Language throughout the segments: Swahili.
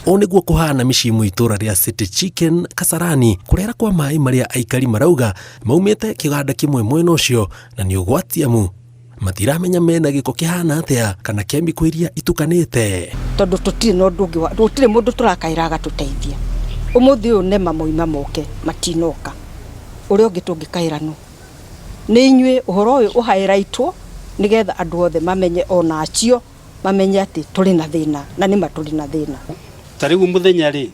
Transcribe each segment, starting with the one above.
O niguo kuhana micimu itura ria City Chicken Kasarani, kurera kwa mai maria aikari marauga maumite kiganda kimwe mwena ucio na ni ugwatiamu. Matiramenya mena giko kihana atia kana kemiko iria itukanite. Tondu tutire no ndungi wa tutire mundu turakairaga tuteithia. Umuthi uyu nema moima moke matinoka. Uri ungi tungikairano. Ni inywe uhoro uyu uhairaitwo nigetha andu othe mamenye ona acio mamenye ati turi na thina na nima turi na thina. Tarigu muthenya ri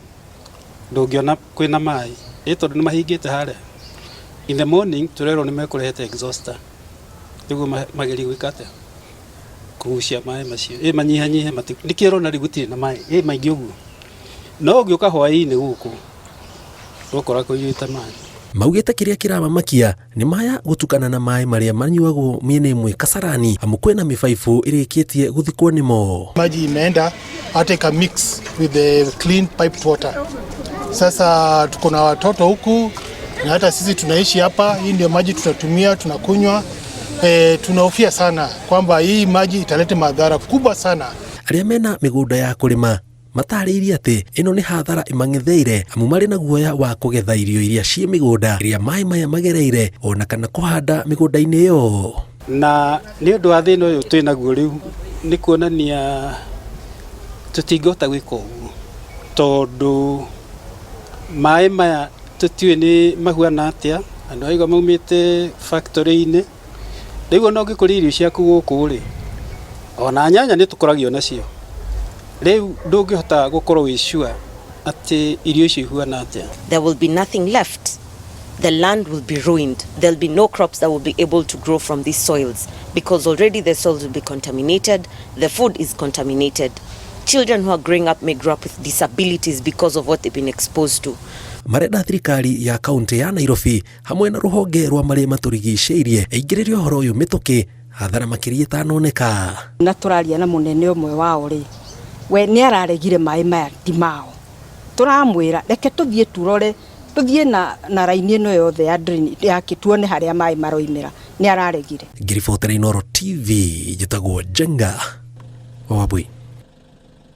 ndungiona kwina mai tondu ni mahingite hare. In the morning turero ni mekurehete exhauster. Niguo mageri gwikate kugucia mai macio manyihanyihe ndikiro na rigutire na mai maingi uguo no ngioka hwaini guku ukora kuyita mai. Maugite kiria kiramamakia ni maya gutukana na mai maria manyuagwo miene imwe Kasarani amu kwina mifaifu irikitie guthikwo nimo. Maji imeenda hata ka mix with the clean piped water. Sasa tuko na watoto huku na hata sisi tunaishi hapa, hii ndio maji tutatumia tunakunywa. Tunahofia sana kwamba hii maji italeta madhara kubwa sana. Aria mena migunda ya kurima matariirie ati ino ni hathara imangetheire amu mari na guoya wa kugetha irio iria cie migunda iria mai maya magereire ona kana kuhanda migunda-ini yo. Na ni undu wa thina uyu twina guo riu ni kuonania tutingihota gwika uguo tondu mai maya tutiwe ni mahuana atia andu aigo maumite factory-ini. Riu no ngikuria irio ciaku guku ri ona nyanya ni tukoragio nacio. Riu ndungihota gukorwo wi sure ati irio icio ihuana atia. There will be nothing left. The land will be ruined. There'll be no crops that will be able to grow from these soils because already the soils will be contaminated. The food is contaminated. Children who are growing up may grow up with disabilities because of what they've been exposed to. Marenda thirikari ya kaunti ya Nairobi hamwe na ruhonge rwa maria maturigiceirie eigiririe horo uyu mituki hathara makiria itanoneka. Na turaria na munene umwe wao ri we ni araregire mai maya ti mao. Turamwira reke tuthie turore tuthie na raini ino yothe ya drain ya kituone haria mai maroimira ni araregire. Ngiribotera Inooro TV jitagwo Jenga Wabui.